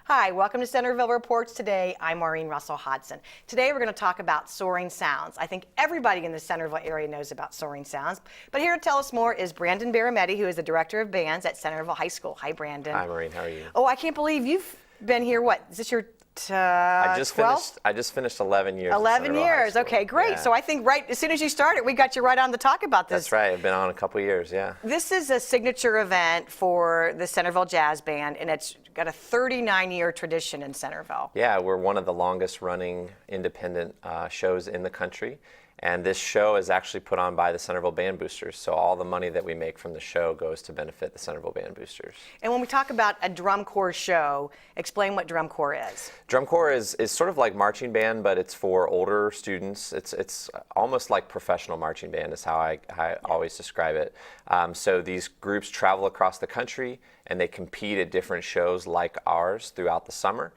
Hi, welcome to Centerville Reports Today. I'm Maureen Russell Hodson. Today we're going to talk about Soaring Sounds. I think everybody in the Centerville area knows about Soaring Sounds, but here to tell us more is Brandon Barametti, who is the Director of Bands at Centerville High School. Hi, Brandon. Hi, Maureen. How are you? Oh, I can't believe you've been here, what, is this your 12th? I just finished 11 years. 11 years. Okay, great. Yeah. So I think right as soon as you started, we got you right on to talk about this. That's right. I've been on a couple years, yeah. This is a signature event for the Centerville Jazz Band, and it's got a 39-year tradition in Centerville. Yeah, we're one of the longest running independent shows in the country. And this show is actually put on by the Centerville Band Boosters. So all the money that we make from the show goes to benefit the Centerville Band Boosters. And when we talk about a drum corps show, explain what drum corps is. Drum corps is sort of like marching band, but it's for older students. It's almost like professional marching band is how I always describe it. So these groups travel across the country and they compete at different shows like ours throughout the summer.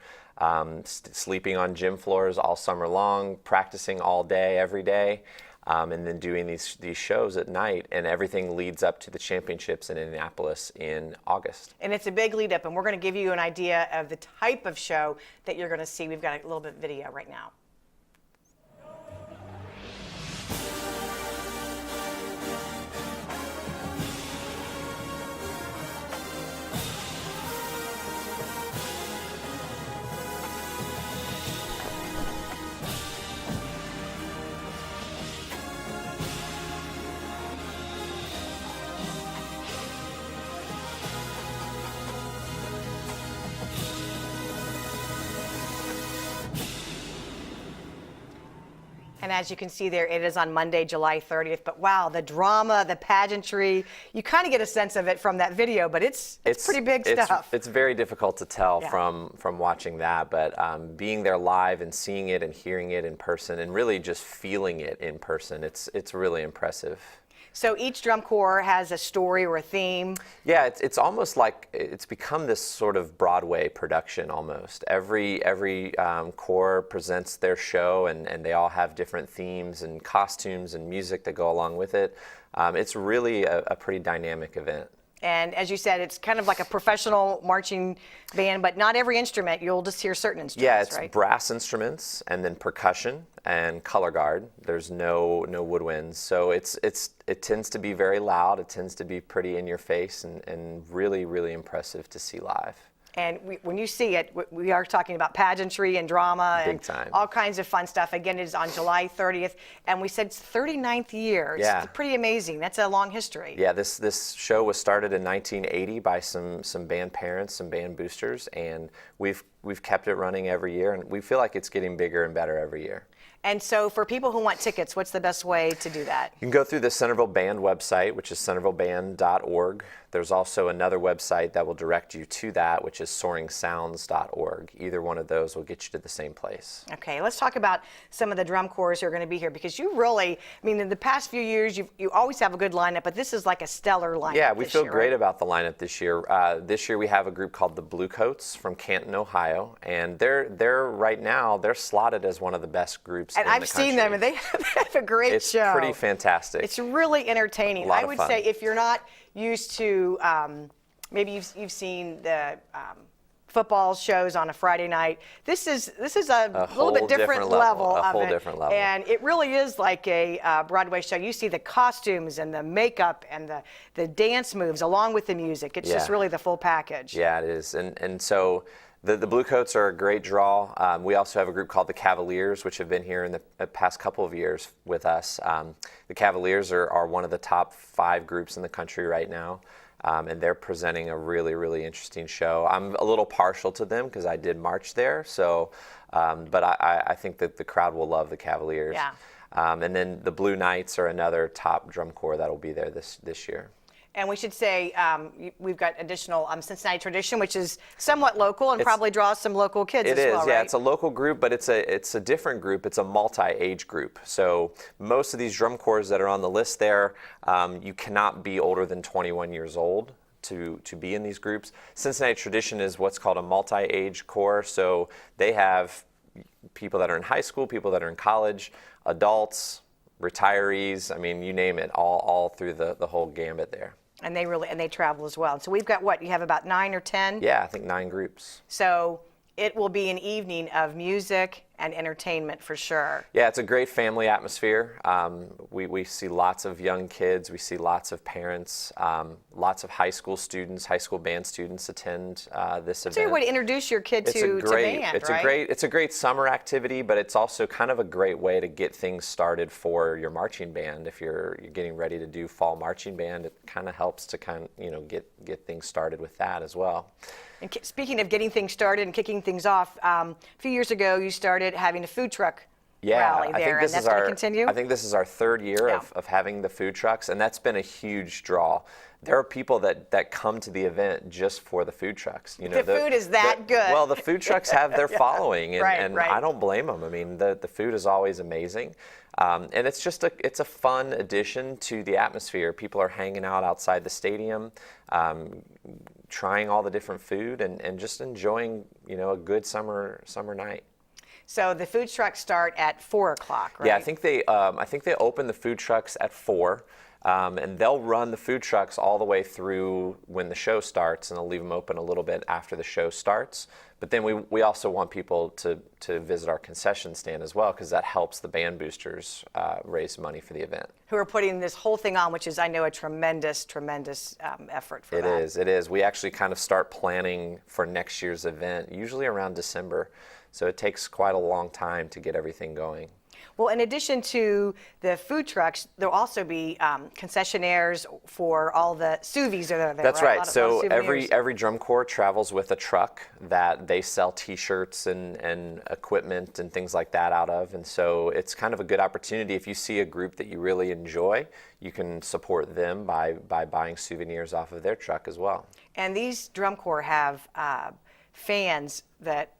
Sleeping on gym floors all summer long, practicing all day, every day, and then doing these shows at night, and everything leads up to the championships in Indianapolis in August. And it's a big lead up, and we're going to give you an idea of the type of show that you're going to see. We've got a little bit of video right now. And as you can see there, it is on Monday, July 30th. But wow, the drama, the pageantry, you kind of get a sense of it from that video, but it's pretty big stuff. It's very difficult to tell Yeah. from watching that, but being there live and seeing it and hearing it in person and really just feeling it in person, it's really impressive. So each drum corps has a story or a theme. Yeah, it's almost like it's become this sort of Broadway production almost. Every corps presents their show, and they all have different themes and costumes and music that go along with it. It's really a pretty dynamic event. And as you said, it's kind of like a professional marching band, but not every instrument. You'll just hear certain instruments, Yeah, it's right? brass instruments and then percussion and color guard. There's no woodwinds. So it tends to be very loud. It tends to be pretty in your face and really, really impressive to see live. And when you see it, we are talking about pageantry and drama Big and time. all kinds of fun stuff. Again, it is on July 30th, and we said it's 39th year. Yeah. It's pretty amazing. That's a long history. Yeah, this show was started in 1980 by some band parents, some band boosters, and we've kept it running every year, and we feel like it's getting bigger and better every year. And so for people who want tickets, what's the best way to do that? You can go through the Centerville Band website, which is centervilleband.org. There's also another website that will direct you to that, which is soaringsounds.org. Either one of those will get you to the same place. Okay, let's talk about some of the drum corps who are going to be here, because you really, I mean, in the past few years, you always have a good lineup, but this is like a stellar lineup. Yeah, we feel great right? about the lineup this year. This year we have a group called the Bluecoats from Canton, Ohio, and they're right now they're slotted as one of the best groups And in I've the seen country. them, and they have a great It's show. pretty fantastic. It's really entertaining. A lot I of would fun. say if you're not used to, maybe you've seen the football shows on a Friday night. This is a little bit whole different different level level, a of whole it. different level. And it really is like a Broadway show. You see the costumes and the makeup and the dance moves along with the music. It's just Yeah. really the full package. Yeah, it is. And so the Bluecoats are a great draw. We also have a group called the Cavaliers, which have been here in the past couple of years with us. The Cavaliers are one of the top 5 groups in the country right now. And they're presenting a really, really interesting show. I'm a little partial to them because I did march there. So, but I think that the crowd will love the Cavaliers. Yeah. And then the Blue Knights are another top drum corps that will be there this year. And we should say we've got additional Cincinnati tradition, which is somewhat local and probably draws some local kids as well, It is, yeah. right? It's a local group, but it's a different group. It's a multi-age group. So most of these drum corps that are on the list there, you cannot be older than 21 years old to be in these groups. Cincinnati tradition is what's called a multi-age corps. So they have people that are in high school, people that are in college, adults, retirees. I mean, you name it, all through the whole gambit there. And they travel as well. So we've got what, you have about 9 or 10? Yeah, I think 9 groups. So it will be an evening of music and entertainment for sure. Yeah, it's a great family atmosphere. We see lots of young kids, we see lots of parents, lots of high school students, high school band students attend this event. So you would introduce your kid to band, right? It's a great summer activity, but it's also kind of a great way to get things started for your marching band. If you're getting ready to do fall marching band, it kind of helps to get things started with that as well. And speaking of getting things started and kicking things off, a few years ago you started having a food truck rally there, and that's going to continue? I think this is our third year of having the food trucks, and that's been a huge draw. There are people that come to the event just for the food trucks. You know, the food is that good. Well, the food trucks have their following, and, right. I don't blame them. I mean, the food is always amazing. And it's just it's a fun addition to the atmosphere. People are hanging out outside the stadium, trying all the different food and just enjoying, a good summer night. So the food trucks start at 4 o'clock, right? Yeah, I think they open the food trucks at 4. And they'll run the food trucks all the way through when the show starts, and they'll leave them open a little bit after the show starts. But then we also want people to visit our concession stand as well, because that helps the band boosters raise money for the event. Who are putting this whole thing on, which is, I know, a tremendous effort for that. It is. We actually kind of start planning for next year's event, usually around December. So it takes quite a long time to get everything going. Well, in addition to the food trucks, there'll also be concessionaires for all the sous that are there. That's right. So souvenirs. every drum corps travels with a truck that they sell T-shirts and equipment and things like that out of, and so it's kind of a good opportunity. If you see a group that you really enjoy, you can support them by buying souvenirs off of their truck as well. And these drum corps have fans that.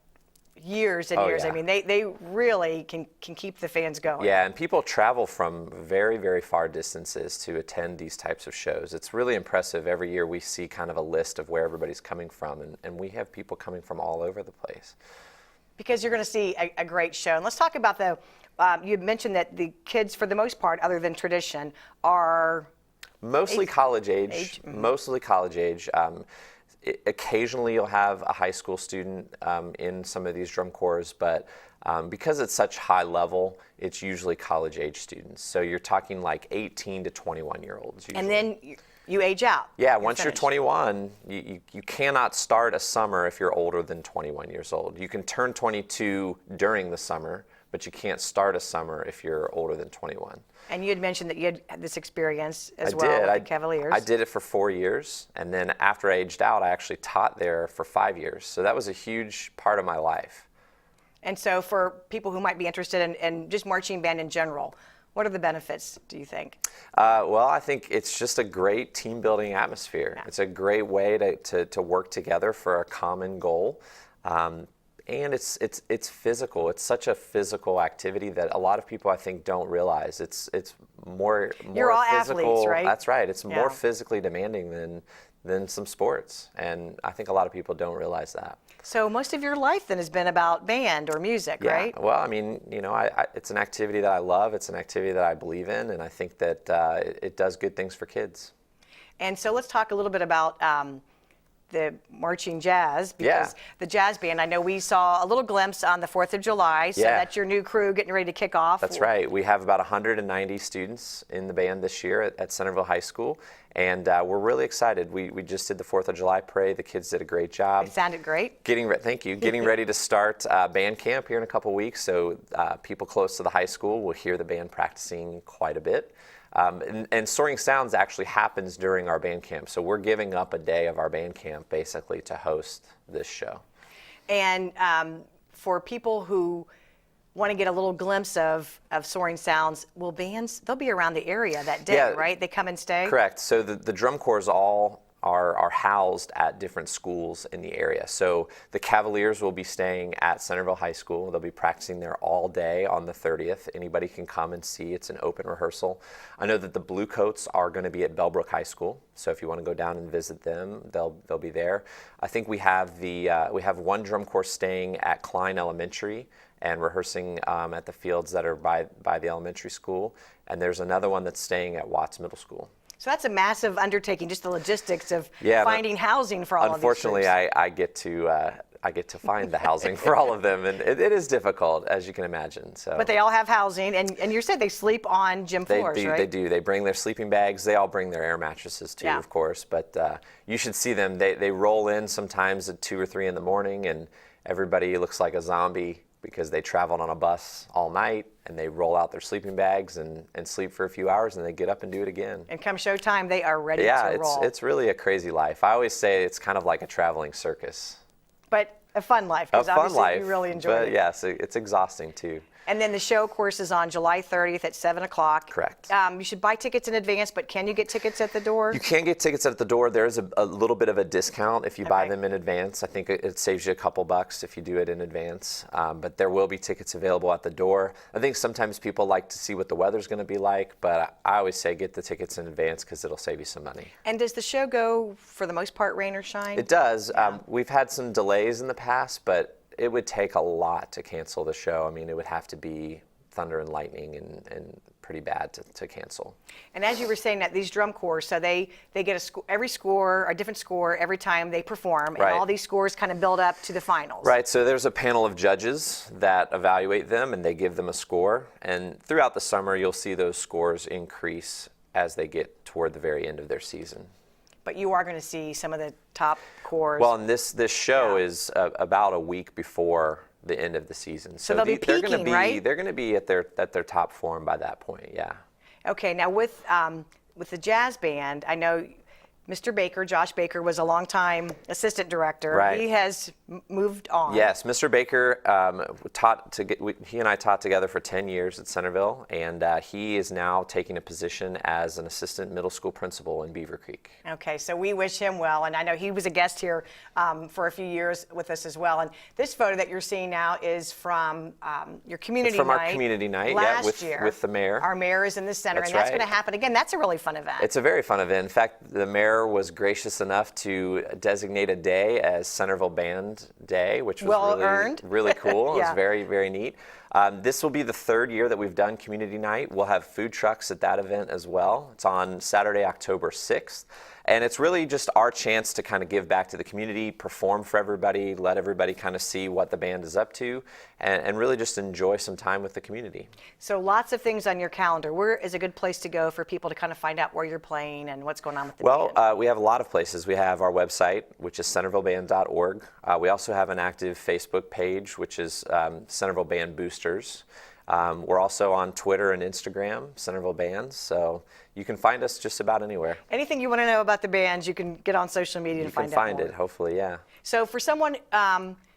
Years and years. Yeah. I mean, they really can keep the fans going. Yeah, and people travel from very, very far distances to attend these types of shows. It's really impressive. Every year we see kind of a list of where everybody's coming from, and we have people coming from all over the place. Because you're going to see a great show. And let's talk about you mentioned that the kids, for the most part, other than tradition, are... Mostly college age. Mostly college age. Occasionally you'll have a high school student in some of these drum corps, but because it's such high level, it's usually college age students. So you're talking like 18 to 21 year olds usually. And then you age out. Yeah, once you're 21, you cannot start a summer if you're older than 21 years old. You can turn 22 during the summer, but you can't start a summer if you're older than 21. And you had mentioned that you had this experience as with the Cavaliers. I did it for 4 years, and then after I aged out, I actually taught there for 5 years. So that was a huge part of my life. And so for people who might be interested in just marching band in general, what are the benefits, do you think? Well, I think it's just a great team-building atmosphere. Yeah. It's a great way to work together for a common goal. And it's physical. It's such a physical activity that a lot of people, I think, don't realize. It's more You're all physical. Athletes, right? That's right. It's more physically demanding than some sports, and I think a lot of people don't realize that. So most of your life then has been about band or music, right? Well, I mean, it's an activity that I love. It's an activity that I believe in, and I think that it does good things for kids. And so let's talk a little bit about the marching jazz, because the jazz band, I know we saw a little glimpse on the 4th of July, so that's your new crew getting ready to kick off. That's right. We have about 190 students in the band this year at Centerville High School, and we're really excited. We just did the 4th of July parade. The kids did a great job. It sounded great. Thank you. Getting ready to start band camp here in a couple weeks, so people close to the high school will hear the band practicing quite a bit. And Soaring Sounds actually happens during our band camp, so we're giving up a day of our band camp basically to host this show. And for people who want to get a little glimpse of Soaring Sounds, will bands, they'll be around the area that day, right? They come and stay? Correct. So the drum corps all are housed at different schools in the area. So the Cavaliers will be staying at Centerville High School. They'll be practicing there all day on the 30th. Anybody can come and see. It's an open rehearsal. I know that the Bluecoats are going to be at Bellbrook High School. So if you want to go down and visit them, they'll be there. I think we have we have one drum corps staying at Klein Elementary and rehearsing at the fields that are by the elementary school. And there's another one that's staying at Watts Middle School. So that's a massive undertaking, just the logistics of finding housing for all of these Unfortunately, I get to I get to find the housing for all of them, and it is difficult, as you can imagine. So. But they all have housing, and you said they sleep on gym floors, right? They do. They bring their sleeping bags. They all bring their air mattresses too, of course. But you should see them. They roll in sometimes at 2 or 3 in the morning, and everybody looks like a zombie because they traveled on a bus all night, and they roll out their sleeping bags and sleep for a few hours, and they get up and do it again. And come showtime, they are ready to roll. Yeah, it's really a crazy life. I always say it's kind of like a traveling circus. But a fun life, because obviously you really enjoy it. But yes, it's exhausting too. And then the show, of course, is on July 30th at 7 o'clock. Correct. You should buy tickets in advance, but can you get tickets at the door? You can get tickets at the door. There's a little bit of a discount if you buy them in advance. I think it saves you a couple bucks if you do it in advance. But there will be tickets available at the door. I think sometimes people like to see what the weather's going to be like, but I always say get the tickets in advance because it'll save you some money. And does the show go, for the most part, rain or shine? It does. Yeah. We've had some delays in the past, but it would take a lot to cancel the show. I mean, it would have to be thunder and lightning and pretty bad to cancel. And as you were saying, that these drum corps, so they get every score, a different score every time they perform, and all these scores kind of build up to the finals. Right, so there's a panel of judges that evaluate them, and they give them a score. And throughout the summer, you'll see those scores increase as they get toward the very end of their season. But you are going to see some of the top corps. Well, and this show is about a week before the end of the season. So they'll be peaking, right? They're going to be at their top form by that point, yeah. Okay, now with the jazz band, I know Mr. Baker, Josh Baker, was a longtime assistant director. Right. He has moved on. Yes, Mr. Baker he and I taught together for 10 years at Centerville, and he is now taking a position as an assistant middle school principal in Beaver Creek. Okay, so we wish him well, and I know he was a guest here for a few years with us as well. And this photo that you're seeing now is from your community night. From our community night, last year, with the mayor. Our mayor is in the center, That's and that's right. going to happen again. That's a really fun event. It's a very fun event. In fact, the mayor was gracious enough to designate a day as Centerville Band Day, which was really cool. Yeah. It was very, very neat. This will be the 3rd year that we've done Community Night. We'll have food trucks at that event as well. It's on Saturday, October 6th. And it's really just our chance to kind of give back to the community, perform for everybody, let everybody kind of see what the band is up to, and really just enjoy some time with the community. So lots of things on your calendar. Where is a good place to go for people to kind of find out where you're playing and what's going on with the band? We have a lot of places. We have our website, which is centervilleband.org. We also have an active Facebook page, which is Centerville Band Boosters. We're also on Twitter and Instagram, Centerville Bands, so you can find us just about anywhere. Anything you want to know about the bands, you can get on social media and find out more. You can find it, hopefully, yeah. So for someone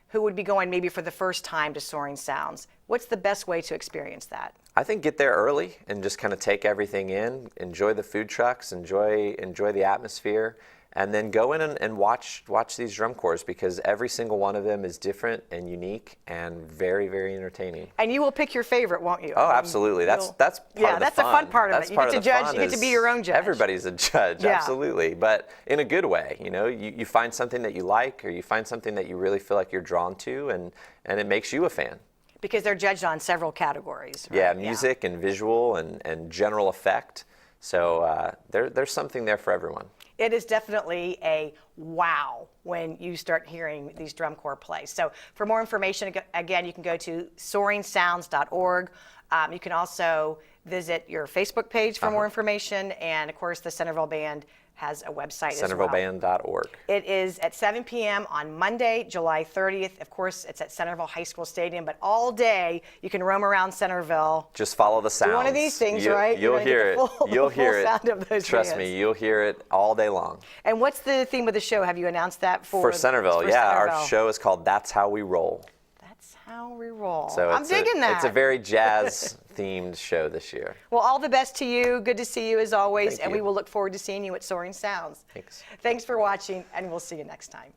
who would be going maybe for the first time to Soaring Sounds, what's the best way to experience that? I think get there early and just kind of take everything in, enjoy the food trucks, enjoy the atmosphere, and then go in and watch these drum corps, because every single one of them is different and unique and very, very entertaining. And you will pick your favorite, won't you? Oh, absolutely. That's part of the fun. That's a fun part of it. You get to judge. You get to be your own judge. Everybody's a judge, absolutely, but in a good way. You know, you find something that you like, or you find something that you really feel like you're drawn to, and it makes you a fan. Because they're judged on several categories. Right? Yeah, music and visual and general effect. So there's something there for everyone. It is definitely a wow when you start hearing these drum corps play. So for more information, again, you can go to soaringsounds.org. You can also visit your Facebook page for more information. And of course, the Centerville Band has a website as well. Centervilleband.org. It is at 7 p.m. on Monday, July 30th. Of course, it's at Centerville High School Stadium, but all day you can roam around Centerville. Just follow the sounds. Do one of these things, right? You'll hear it. You'll hear it. Sound of those Trust bands. me, you'll hear it all day long. And what's the theme of the show? Have you announced that For Centerville? Our show is called That's How We Roll. That's how we roll. So I'm digging that. It's a very jazz-themed show this year. Well, all the best to you. Good to see you as always. Thank and you. we will look forward to seeing you at Soaring Sounds. Thanks. Thanks for watching, and we'll see you next time.